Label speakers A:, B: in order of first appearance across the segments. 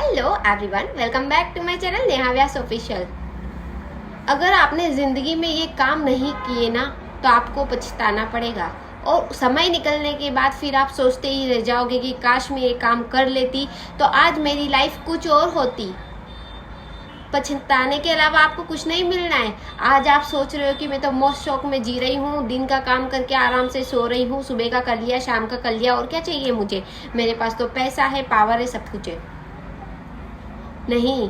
A: Hello everyone, welcome back to my channel Neha Vyas official. अगर आपने ज़िंदगी में ये काम नहीं किए ना तो आपको पछताना पड़ेगा और समय निकलने के बाद फिर आप सोचते ही रह जाओगे कि काश मैं ये काम कर लेती तो आज मेरी लाइफ कुछ और होती। पछताने के अलावा आपको कुछ नहीं मिलना है। आज आप सोच रहे हो कि मैं तो मौज शौक में जी रही हूँ, दिन का काम करके आराम से सो रही हूँ, सुबह का कर लिया, शाम का कर लिया, और क्या चाहिए मुझे, मेरे पास तो पैसा है, पावर है, सब कुछ है। नहीं,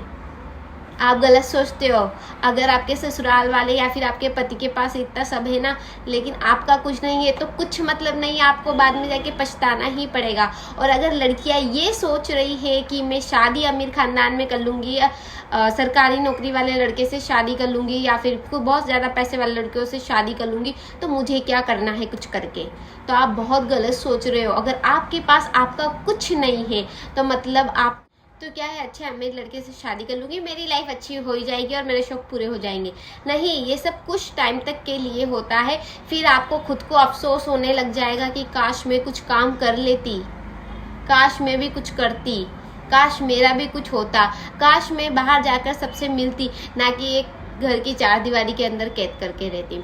A: आप गलत सोचते हो। अगर आपके ससुराल वाले या फिर आपके पति के पास इतना सब है ना, लेकिन आपका कुछ नहीं है तो कुछ मतलब नहीं, आपको बाद में जाके पछताना ही पड़ेगा। और अगर लड़कियां ये सोच रही है कि मैं शादी अमीर खानदान में कर लूँगी या सरकारी नौकरी वाले लड़के से शादी कर लूँगी या फिर बहुत ज़्यादा पैसे वाले लड़कियों से शादी कर लूँगी तो मुझे क्या करना है कुछ करके, तो आप बहुत गलत सोच रहे हो। अगर आपके पास आपका कुछ नहीं है तो मतलब आप तो क्या है, अच्छे अमीर लड़के से शादी कर लूँगी, मेरी लाइफ अच्छी हो ही जाएगी और मेरे शौक पूरे हो जाएंगे। नहीं, ये सब कुछ टाइम तक के लिए होता है। फिर आपको खुद को अफसोस होने लग जाएगा कि काश मैं कुछ काम कर लेती, काश मैं भी कुछ करती, काश मेरा भी कुछ होता, काश मैं बाहर जाकर सबसे मिलती, ना कि एक घर की चार दीवारी के अंदर कैद करके रहती।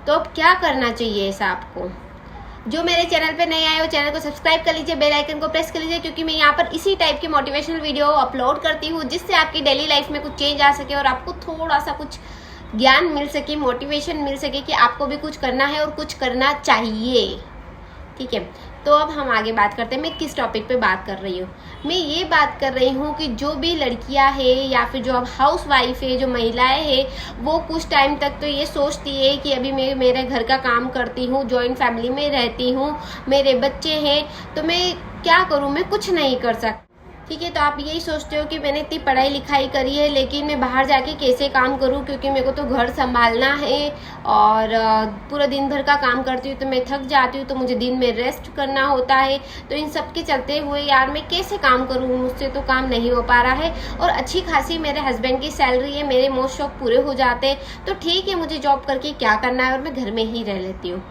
A: तो अब क्या करना चाहिए ऐसा आपको? जो मेरे चैनल पे नए आए हो चैनल को सब्सक्राइब कर लीजिए, बेल आइकन को प्रेस कर लीजिए, क्योंकि मैं यहाँ पर इसी टाइप की मोटिवेशनल वीडियो अपलोड करती हूँ जिससे आपकी डेली लाइफ में कुछ चेंज आ सके और आपको थोड़ा सा कुछ ज्ञान मिल सके, मोटिवेशन मिल सके कि आपको भी कुछ करना है और कुछ करना चाहिए। ठीक है, तो अब हम आगे बात करते हैं। मैं किस टॉपिक पे बात कर रही हूँ? मैं ये बात कर रही हूँ कि जो भी लड़कियां हैं या फिर जो अब हाउस वाइफ है, जो महिलाएं हैं, वो कुछ टाइम तक तो ये सोचती है कि अभी मैं मेरे घर का काम करती हूँ, जॉइंट फैमिली में रहती हूँ, मेरे बच्चे हैं, तो मैं क्या करूँ, मैं कुछ नहीं कर सकती। ठीक है, तो आप यही सोचते हो कि मैंने इतनी पढ़ाई लिखाई करी है लेकिन मैं बाहर जाके कैसे काम करूं, क्योंकि मेरे को तो घर संभालना है और पूरा दिन भर का काम करती हूँ तो मैं थक जाती हूँ, तो मुझे दिन में रेस्ट करना होता है। तो इन सब के चलते हुए यार मैं कैसे काम करूँ, मुझसे तो काम नहीं हो पा रहा है और अच्छी खासी मेरे हस्बैंड की सैलरी है, मेरे मौज शौक पूरे हो जाते हैं, तो ठीक है मुझे जॉब करके क्या करना है और मैं घर में ही रह लेती हूँ।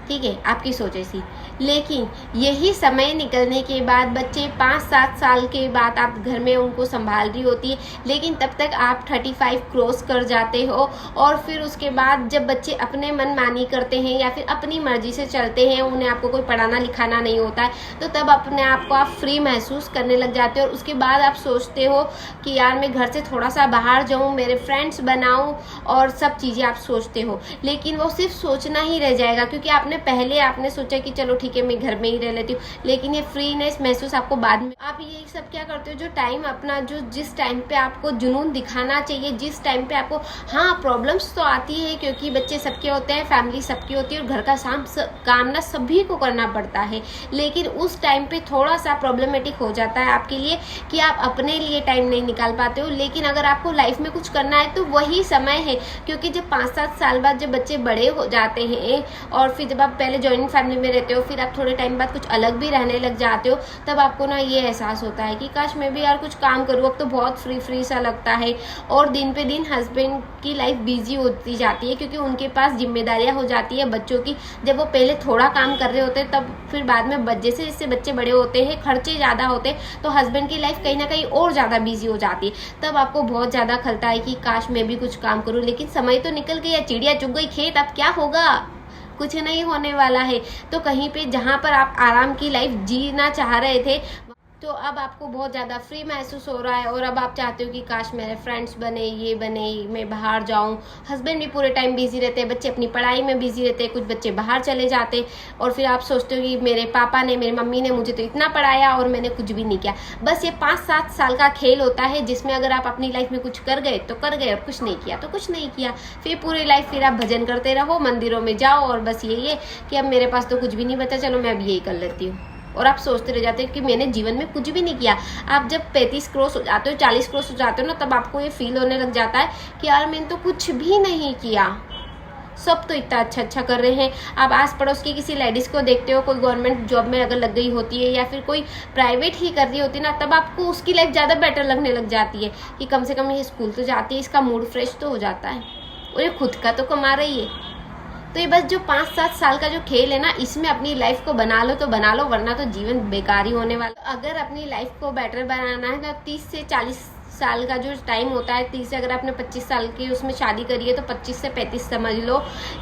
A: ठीक है, आपकी सोच ऐसी। लेकिन यही समय निकलने के बाद बच्चे 5-7 साल के बाद आप घर में उनको संभाल रही होती है, लेकिन तब तक आप 35 क्रॉस कर जाते हो और फिर उसके बाद जब बच्चे अपने मन मानी करते हैं या फिर अपनी मर्जी से चलते हैं, उन्हें आपको कोई पढ़ाना लिखाना नहीं होता है, तो तब अपने आप को आप फ्री महसूस करने लग जाते हो और उसके बाद आप सोचते हो कि यार मैं घर से थोड़ा सा बाहर जाऊँ, मेरे फ्रेंड्स बनाऊँ और सब चीज़ें आप सोचते हो। लेकिन वो सिर्फ सोचना ही रह जाएगा, क्योंकि आपने सोचा कि चलो ठीक है मैं घर में ही रह लेती हूँ, लेकिन ये फ्रीनेस महसूस आपको बाद में। आप ये सब क्या करते हो, जो टाइम अपना, जो जिस टाइम पे आपको जुनून दिखाना चाहिए, जिस टाइम पे आपको, हाँ प्रॉब्लम्स तो आती है क्योंकि बच्चे सबके होते हैं, फैमिली सबकी होती है और घर का काम ना सभी को करना पड़ता है, लेकिन उस टाइम पे थोड़ा सा प्रॉब्लमेटिक हो जाता है आपके लिए कि आप अपने लिए टाइम नहीं निकाल पाते हो। लेकिन अगर आपको लाइफ में कुछ करना है तो वही समय है, क्योंकि जब 5-7 साल बाद जब बच्चे बड़े हो जाते हैं और फिर जब आप पहले जॉइंट फैमिली में रहते हो, फिर आप थोड़े टाइम बाद कुछ अलग भी रहने लग जाते हो, तब आपको ना ये एहसास होता है कि काश मैं भी यार कुछ काम करूँ। अब तो बहुत फ्री सा लगता है और दिन पे दिन हस्बैंड की लाइफ बिजी होती जाती है, क्योंकि उनके पास जिम्मेदारियां हो जाती है बच्चों की। जब वो पहले थोड़ा काम कर रहे होते हैं तब फिर बाद में जैसे बच्चे बड़े होते हैं, खर्चे ज़्यादा होते हैं, तो हस्बैंड की लाइफ कहीं ना कहीं और ज़्यादा बिजी हो जाती है। तब आपको बहुत ज़्यादा खलता है कि काश मैं भी कुछ काम करूँ, लेकिन समय तो निकल गया, चिड़िया चुग गई खेत, अब क्या होगा, कुछ नहीं होने वाला है। तो कहीं पे जहाँ पर आप आराम की लाइफ जीना चाह रहे थे, तो अब आपको बहुत ज़्यादा फ्री महसूस हो रहा है और अब आप चाहते हो कि काश मेरे फ्रेंड्स बने, ये बने, मैं बाहर जाऊं। हस्बैंड भी पूरे टाइम बिजी रहते हैं, बच्चे अपनी पढ़ाई में बिजी रहते हैं, कुछ बच्चे बाहर चले जाते हैं और फिर आप सोचते हो कि मेरे पापा ने, मेरी मम्मी ने मुझे तो इतना पढ़ाया और मैंने कुछ भी नहीं किया। बस ये 5-7 साल का खेल होता है जिसमें अगर आप अपनी लाइफ में कुछ कर गए तो कर गए और कुछ नहीं किया तो कुछ नहीं किया। फिर पूरी लाइफ फिर आप भजन करते रहो, मंदिरों में जाओ और बस यही है कि अब मेरे पास तो कुछ भी नहीं बचा, चलो मैं अब यही कर लेती हूँ। और आप सोचते रह जाते हो कि मैंने जीवन में कुछ भी नहीं किया। आप जब 35 क्रॉस हो जाते हो, 40 क्रॉस हो जाते हो ना, तब आपको ये फील होने लग जाता है कि यार मैंने तो कुछ भी नहीं किया, सब तो इतना अच्छा कर रहे हैं। आप आस पड़ोस की किसी लेडीज़ को देखते हो, कोई गवर्नमेंट जॉब में अगर लग गई होती है या फिर कोई प्राइवेट ही कर रही होती है ना, तब आपको उसकी लाइफ ज़्यादा बेटर लगने लग जाती है कि कम से कम ये स्कूल तो जाती है, इसका मूड फ्रेश तो हो जाता है और ये खुद का तो कमा रही है। तो ये बस जो 5-7 साल का जो खेल है ना, इसमें अपनी लाइफ को बना लो तो बना लो, वरना तो जीवन बेकार ही होने वाला। अगर अपनी लाइफ को बेटर बनाना है तो 30 से 40 साल का जो टाइम होता है, 30 से अगर आपने 25 साल की उसमें शादी करी है तो 25 से 35 समझ लो।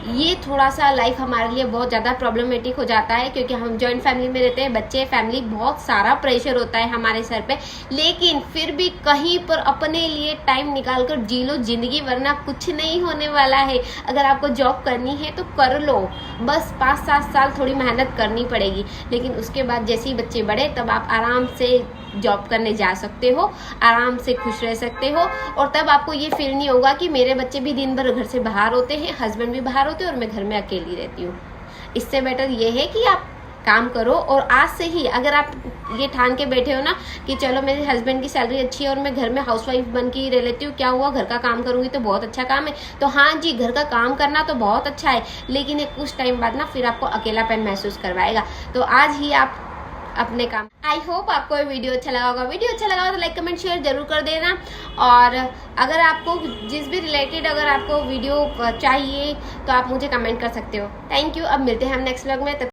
A: ये थोड़ा सा लाइफ हमारे लिए बहुत ज़्यादा प्रॉब्लमेटिक हो जाता है, क्योंकि हम जॉइंट फैमिली में रहते हैं, बच्चे, फैमिली, बहुत सारा प्रेशर होता है हमारे सर पे। लेकिन फिर भी कहीं पर अपने लिए टाइम निकाल कर जी लो जिंदगी, वरना कुछ नहीं होने वाला है। अगर आपको जॉब करनी है तो कर लो, बस 5-7 साल थोड़ी मेहनत करनी पड़ेगी, लेकिन उसके बाद जैसे ही बच्चे बड़े तब आप आराम से जॉब करने जा सकते हो, आराम से खुश रह सकते हो, और तब आपको ये फील नहीं होगा कि मेरे बच्चे भी दिन भर घर से बाहर होते हैं, हस्बैंड भी बाहर होते हैं और मैं घर में अकेली रहती हूँ। इससे बेटर ये है कि आप काम करो, और आज से ही अगर आप ये ठान के बैठे हो ना कि चलो मेरे हस्बैंड की सैलरी अच्छी है और मैं घर में हाउसवाइफ बन के ही रह लेती हूँ, क्या हुआ, घर का काम करूँगी तो बहुत अच्छा काम है। तो हाँ जी, घर का काम करना तो बहुत अच्छा है, लेकिन एक कुछ टाइम बाद ना फिर आपको अकेलापन महसूस करवाएगा। तो आज ही आप अपने काम। आई होप आपको ये वीडियो अच्छा लगा होगा। वीडियो अच्छा लगा हो तो लाइक कमेंट शेयर जरूर कर देना, और अगर आपको जिस भी रिलेटेड अगर आपको वीडियो चाहिए तो आप मुझे कमेंट कर सकते हो। Thank you. अब मिलते हैं हम नेक्स्ट व्लॉग में।